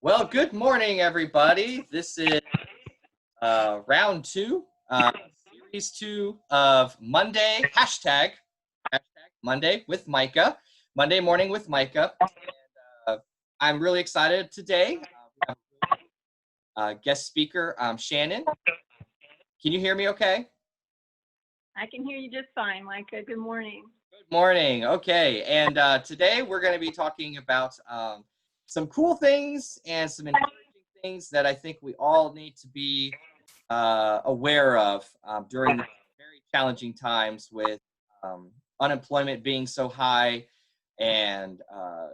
Well, good morning, everybody. This is round two, series two of hashtag Monday with Micah, Monday morning with Micah. Uh, I'm really excited today. We have a guest speaker, Shannon. Can you hear me okay? I can hear you just fine, Micah. Good morning. Good morning. Okay. And today we're going to be talking about some cool things and some encouraging things that I think we all need to be aware of during these very challenging times with unemployment being so high and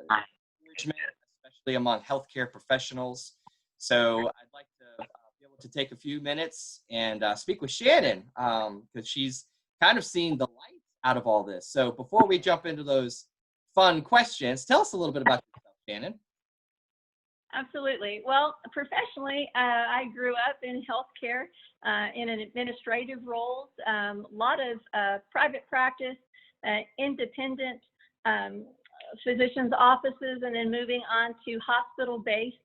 encouragement, especially among healthcare professionals. So I'd like to be able to take a few minutes and speak with Shannon because she's kind of seen the light out of all this. So before we jump into those fun questions, tell us a little bit about yourself, Shannon. Absolutely. Well, professionally, I grew up in healthcare in an administrative roles, a lot of private practice, independent physicians' offices, and then moving on to hospital-based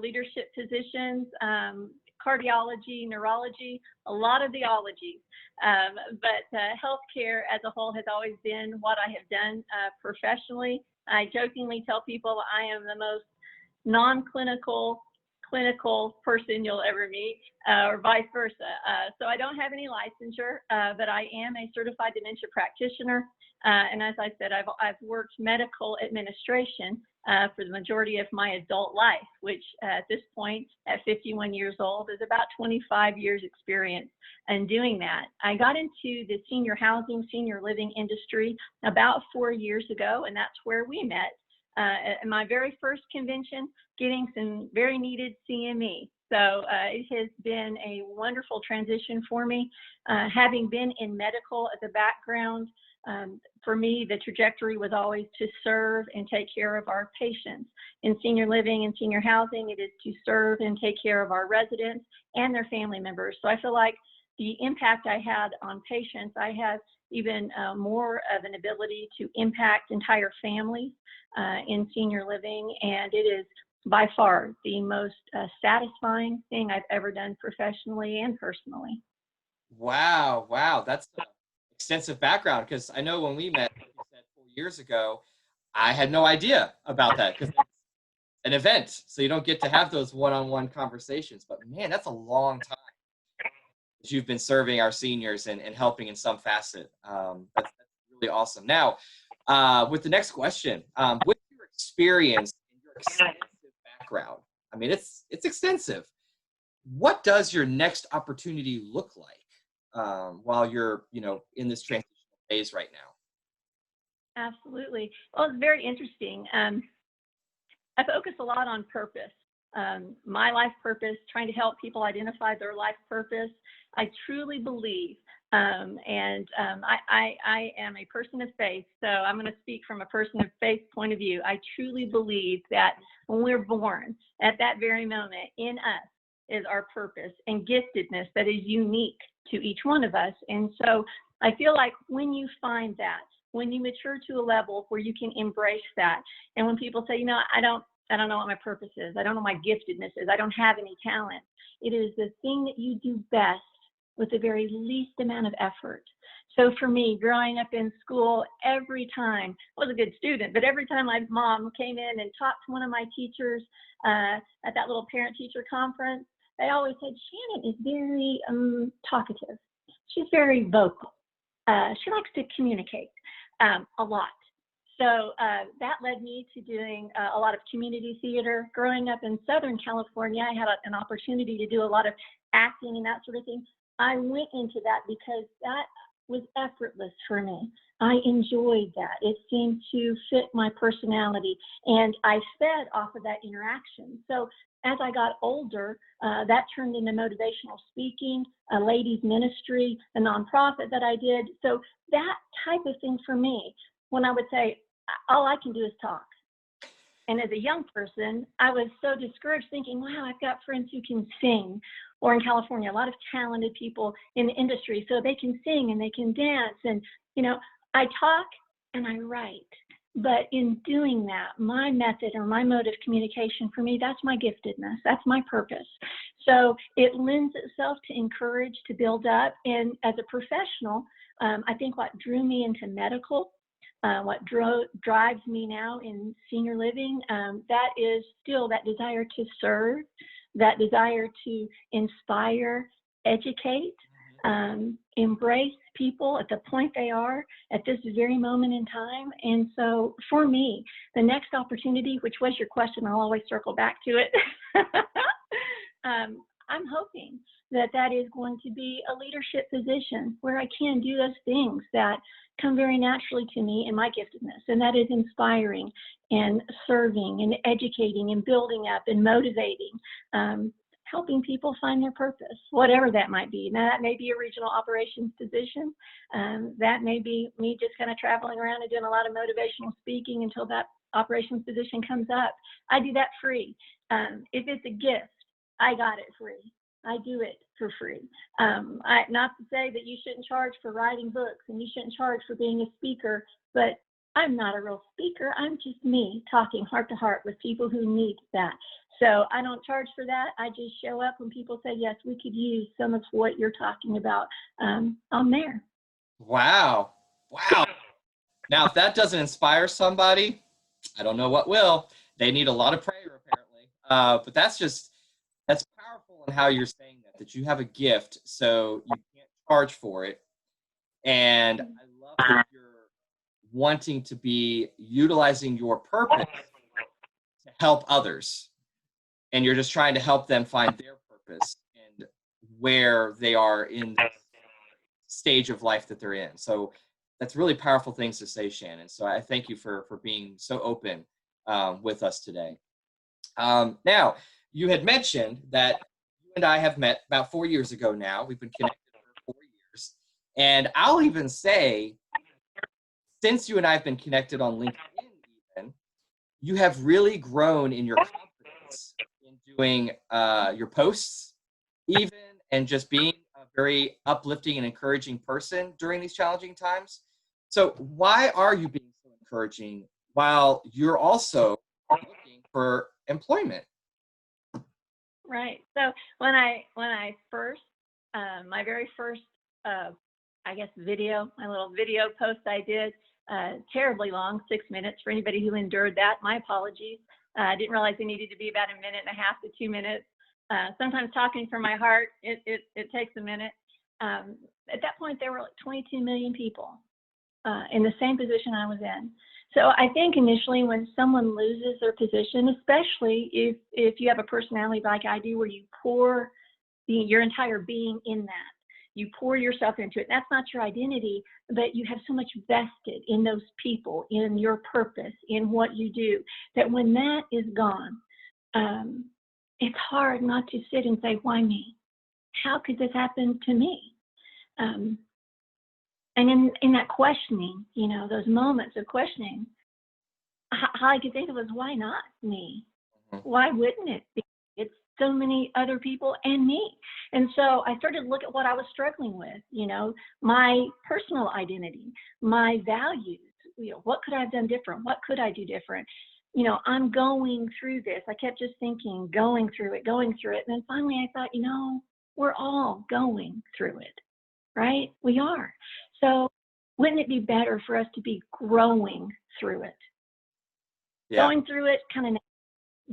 leadership positions, cardiology, neurology, a lot of the ologies. But healthcare as a whole has always been what I have done professionally. I jokingly tell people I am the most non-clinical clinical person you'll ever meet, or vice versa. So I don't have any licensure, but I am a certified dementia practitioner. And as I said, I've worked medical administration for the majority of my adult life, which at this point, at 51 years old, is about 25 years experience in doing that. I got into the senior housing, senior living industry about 4 years ago, and that's where we met. At my very first convention, getting some very needed CME. So it has been a wonderful transition for me. Having been in medical as a background, for me, the trajectory was always to serve and take care of our patients. In senior living and senior housing, it is to serve and take care of our residents and their family members. So I feel like the impact I had on patients, I have even more of an ability to impact entire families in senior living, and it is by far the most satisfying thing I've ever done professionally and personally. Wow, that's an extensive background because I know when we met, like you said, 4 years ago, I had no idea about that because it's an event, so you don't get to have those one-on-one conversations. But man, that's a long time that you've been serving our seniors and helping in some facet. That's really awesome. Now, with the next question, with your experience and your extensive background, I mean, it's extensive. What does your next opportunity look like while you're, in this transitional phase right now? Absolutely. Well, it's very interesting. I focus a lot on purpose. My life purpose, trying to help people identify their life purpose. I truly believe, I am a person of faith, so I'm going to speak from a person of faith point of view. I truly believe that when we're born, at that very moment, in us is our purpose and giftedness that is unique to each one of us. And so I feel like when you find that, when you mature to a level where you can embrace that, and when people say, I don't know what my purpose is. I don't know what my giftedness is. I don't have any talent. It is the thing that you do best with the very least amount of effort. So for me, growing up in school, every time, I was a good student, but every time my mom came in and talked to one of my teachers at that little parent-teacher conference, they always said, Shannon is very talkative. She's very vocal. She likes to communicate a lot. So that led me to doing a lot of community theater. Growing up in Southern California, I had an opportunity to do a lot of acting and that sort of thing. I went into that because that was effortless for me. I enjoyed that. It seemed to fit my personality, and I fed off of that interaction. So as I got older, that turned into motivational speaking, a ladies ministry, a nonprofit that I did. So that type of thing for me, when I would say, all I can do is talk. And as a young person, I was so discouraged thinking, wow, I've got friends who can sing. Or in California, a lot of talented people in the industry, so they can sing and they can dance. And, I talk and I write. But in doing that, my method or my mode of communication, for me, that's my giftedness. That's my purpose. So it lends itself to encourage, to build up. And as a professional, I think what drew me into medical, what drives me now in senior living, that is still that desire to serve, that desire to inspire, educate, embrace people at the point they are at this very moment in time. And so for me, the next opportunity, which was your question, I'll always circle back to it. I'm hoping that that is going to be a leadership position where I can do those things that come very naturally to me in my giftedness, and that is inspiring and serving and educating and building up and motivating, helping people find their purpose, whatever that might be. Now, that may be a regional operations position. That may be me just kind of traveling around and doing a lot of motivational speaking until that operations position comes up. I do that free. If it's a gift, I got it free. I do it for free. Not to say that you shouldn't charge for writing books and you shouldn't charge for being a speaker, but I'm not a real speaker. I'm just me talking heart to heart with people who need that. So I don't charge for that. I just show up when people say, yes, we could use some of what you're talking about. I'm there. Wow. Wow. Now, if that doesn't inspire somebody, I don't know what will. They need a lot of prayer, apparently. But that's powerful in how you're saying that you have a gift, so you can't charge for it. And I love that you're wanting to be utilizing your purpose to help others. And you're just trying to help them find their purpose and where they are in the stage of life that they're in. So that's really powerful things to say, Shannon. So I thank you for being so open with us today. Now, you had mentioned that you and I have met about 4 years ago now. We've been connected for 4 years. And I'll even say, since you and I have been connected on LinkedIn even, you have really grown in your confidence in doing your posts even, and just being a very uplifting and encouraging person during these challenging times. So why are you being so encouraging while you're also looking for employment? Right. So when I first, my very first, I guess, video, my little video post I did, terribly long, 6 minutes. For anybody who endured that, my apologies. I didn't realize it needed to be about 1.5 to 2 minutes. Sometimes talking from my heart, it takes a minute. At that point, there were like 22 million people in the same position I was in. So I think initially when someone loses their position, especially if you have a personality like I do, where you pour your entire being in that, you pour yourself into it. That's not your identity, but you have so much vested in those people, in your purpose, in what you do, that when that is gone, it's hard not to sit and say, why me? How could this happen to me? And in that questioning, those moments of questioning, how I could think of was, why not me? Why wouldn't it be? It's so many other people and me. And so I started to look at what I was struggling with, my personal identity, my values, what could I have done different? What could I do different? I'm going through this. I kept just thinking, going through it. And then finally I thought, we're all going through it, right? We are. So wouldn't it be better for us to be growing through it? Yeah. Going through it, kind of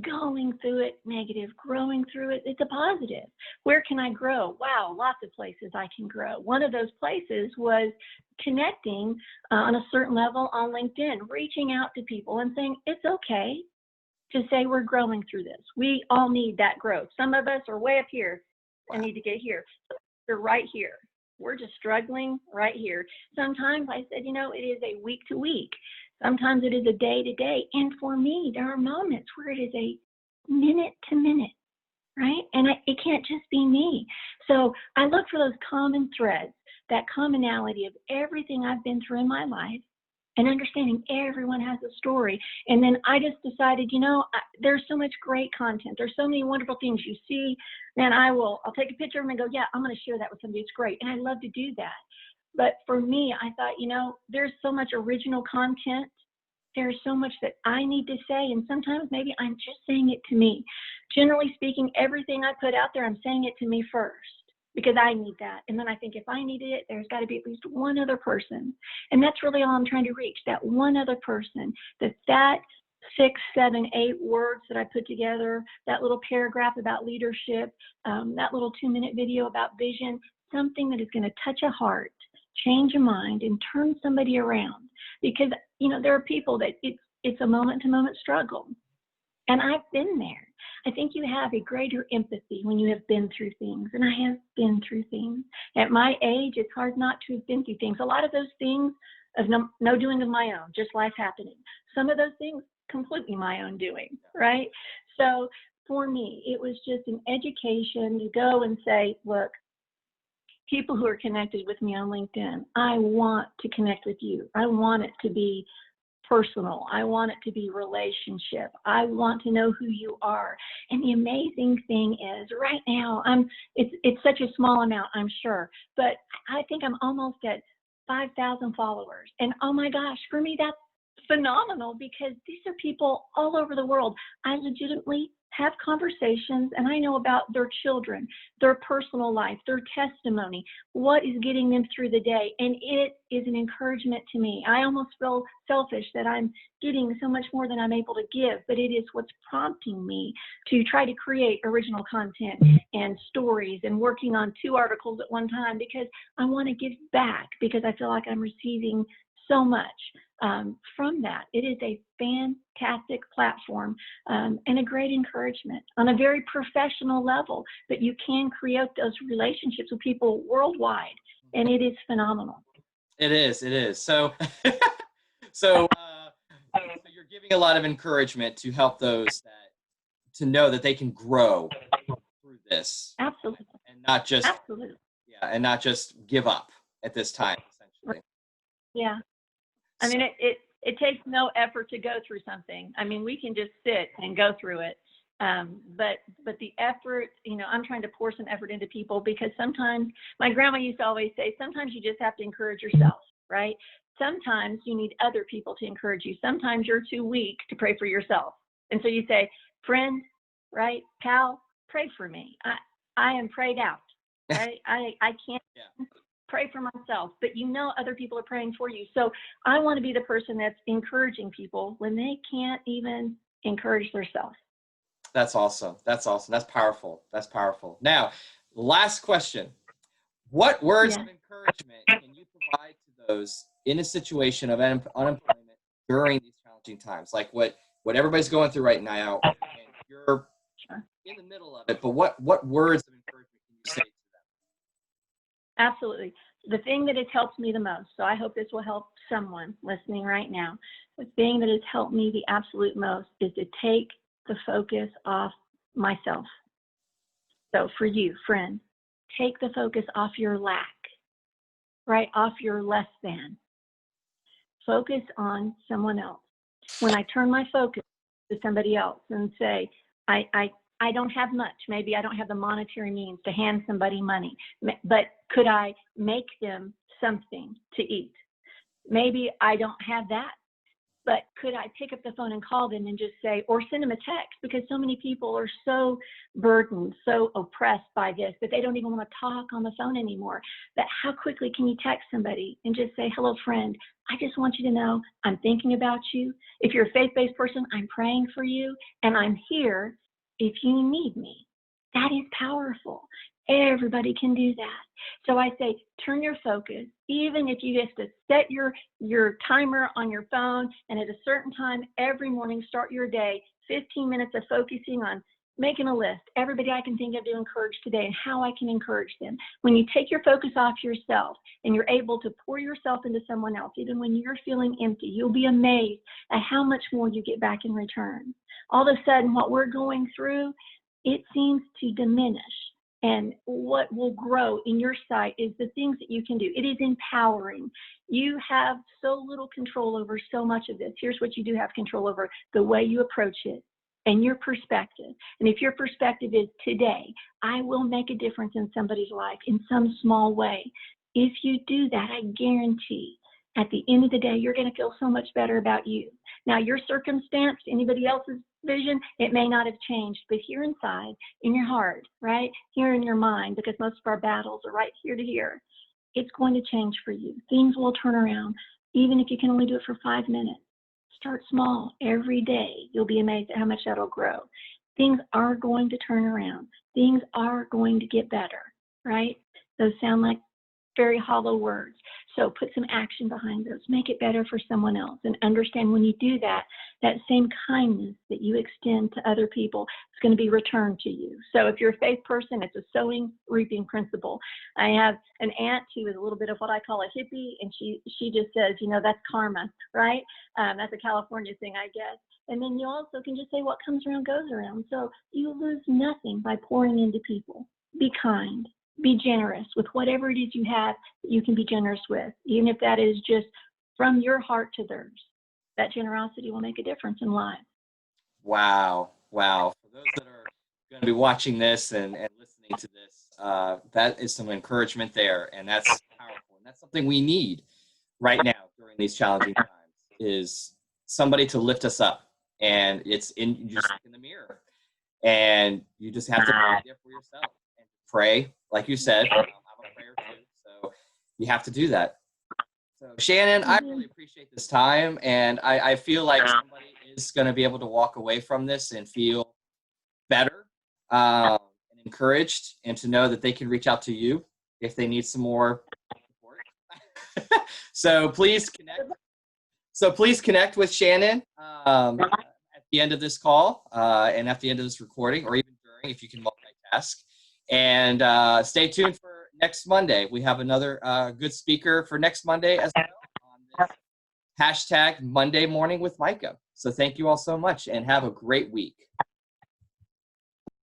going through it, negative. Growing through it, it's a positive. Where can I grow? Wow, lots of places I can grow. One of those places was connecting on a certain level on LinkedIn, reaching out to people and saying, it's okay to say we're growing through this. We all need that growth. Some of us are way up here and need to get here. They're right here. We're just struggling right here. Sometimes I said, it is a week to week. Sometimes it is a day to day. And for me, there are moments where it is a minute to minute, right? And it can't just be me. So I look for those common threads, that commonality of everything I've been through in my life, and understanding everyone has a story. And then I just decided, there's so much great content. There's so many wonderful things you see. Then I'll take a picture of them and go, yeah, I'm going to share that with somebody. It's great. And I love to do that. But for me, I thought, there's so much original content there's so much that I need to say, and sometimes maybe I'm just saying it to me. Generally speaking, everything I put out there, I'm saying it to me first because I need that. And then I think if I needed it, there's got to be at least one other person. And that's really all I'm trying to reach, that one other person, that 6, 7, 8 words that I put together, that little paragraph about leadership, that little 2-minute video about vision, something that is going to touch a heart, change a mind, and turn somebody around. Because, there are people that it's a moment-to-moment struggle. And I've been there. I think you have a greater empathy when you have been through things. And I have been through things. At my age, it's hard not to have been through things. A lot of those things of no doing of my own, just life happening. Some of those things, completely my own doing, right? So for me, it was just an education to go and say, look, people who are connected with me on LinkedIn, I want to connect with you. I want it to be personal. I want it to be relationship. I want to know who you are. And the amazing thing is right now, it's such a small amount, I'm sure, but I think I'm almost at 5,000 followers. And oh my gosh, for me, that's phenomenal because these are people all over the world. I legitimately have conversations and I know about their children, their personal life, their testimony, what is getting them through the day. And it is an encouragement to me. I almost feel selfish that I'm getting so much more than I'm able to give, but it is what's prompting me to try to create original content and stories and working on 2 articles at one time because I want to give back because I feel like I'm receiving so much from that. It is a fantastic platform and a great encouragement on a very professional level, but you can create those relationships with people worldwide, and it is phenomenal. It is. So, so you're giving a lot of encouragement to help those to know that they can grow through this. Absolutely. And not just, absolutely. Yeah, and not just give up at this time, essentially. Yeah. I mean, it takes no effort to go through something. I mean, we can just sit and go through it. But the effort, I'm trying to pour some effort into people because sometimes my grandma used to always say, sometimes you just have to encourage yourself, right? Sometimes you need other people to encourage you. Sometimes you're too weak to pray for yourself. And so you say, friend, right? Pal, pray for me. I am prayed out, right? I can't. Yeah. Pray for myself, but other people are praying for you. So I want to be the person that's encouraging people when they can't even encourage themselves. That's awesome. That's powerful. Now, last question. What words of encouragement can you provide to those in a situation of unemployment during these challenging times? Like what everybody's going through right now, and you're in the middle of it, but what words of encouragement can you say to them? Absolutely. The thing that has helped me the most, so I hope this will help someone listening right now, the thing that has helped me the absolute most is to take the focus off myself. So for you, friend, take the focus off your lack, right? Off your less than. Focus on someone else. When I turn my focus to somebody else and say, I don't have much. Maybe I don't have the monetary means to hand somebody money, but could I make them something to eat? Maybe I don't have that, but could I pick up the phone and call them and just say, or send them a text, because so many people are so burdened, so oppressed by this that they don't even want to talk on the phone anymore. But how quickly can you text somebody and just say, hello, friend, I just want you to know I'm thinking about you. If you're a faith-based person, I'm praying for you, and I'm here if you need me. That is powerful. Everybody can do that. So I say, turn your focus, even if you have to set your timer on your phone, and at a certain time every morning, start your day, 15 minutes of focusing on making a list, everybody I can think of to encourage today and how I can encourage them. When you take your focus off yourself and you're able to pour yourself into someone else, even when you're feeling empty, you'll be amazed at how much more you get back in return. All of a sudden, what we're going through, it seems to diminish. And what will grow in your sight is the things that you can do. It is empowering. You have so little control over so much of this. Here's what you do have control over: the way you approach it and your perspective. And if your perspective is, today, I will make a difference in somebody's life in some small way. If you do that, I guarantee At the end of the day, you're going to feel so much better about you. Now, your circumstance, anybody else's vision, it may not have changed, but here inside, in your heart, right? Here in your mind, because most of our battles are right here to here, it's going to change for you. Things will turn around, even if you can only do it for 5 minutes. Start small every day. You'll be amazed at how much that'll grow. Things are going to turn around. Things are going to get better, right? Those sound like very hollow words. So put some action behind those. Make it better for someone else. And understand when you do that, that same kindness that you extend to other people is going to be returned to you. So if you're a faith person, it's a sowing, reaping principle. I have an aunt who is a little bit of what I call a hippie, and she just says, that's karma, right? That's a California thing, I guess. And then you also can just say what comes around goes around. So you lose nothing by pouring into people. Be kind. Be generous with whatever it is you have that you can be generous with, even if that is just from your heart to theirs. That generosity will make a difference in lives. Wow. For those that are going to be watching this and listening to this, that is some encouragement there, and that's powerful. And that's something we need right now during these challenging times, is somebody to lift us up. And you just look in the mirror, and you just have to be there for yourself and pray. Like you said, have a prayer too. So you have to do that. So Shannon, I really appreciate this time, and I feel like somebody is going to be able to walk away from this and feel better and encouraged, and to know that they can reach out to you if they need some more support. So please connect with Shannon at the end of this call and at the end of this recording, or even during, if you can multitask. And stay tuned for next Monday. We have another good speaker for next Monday as well on this hashtag Monday Morning with Micah. So thank you all so much, and have a great week.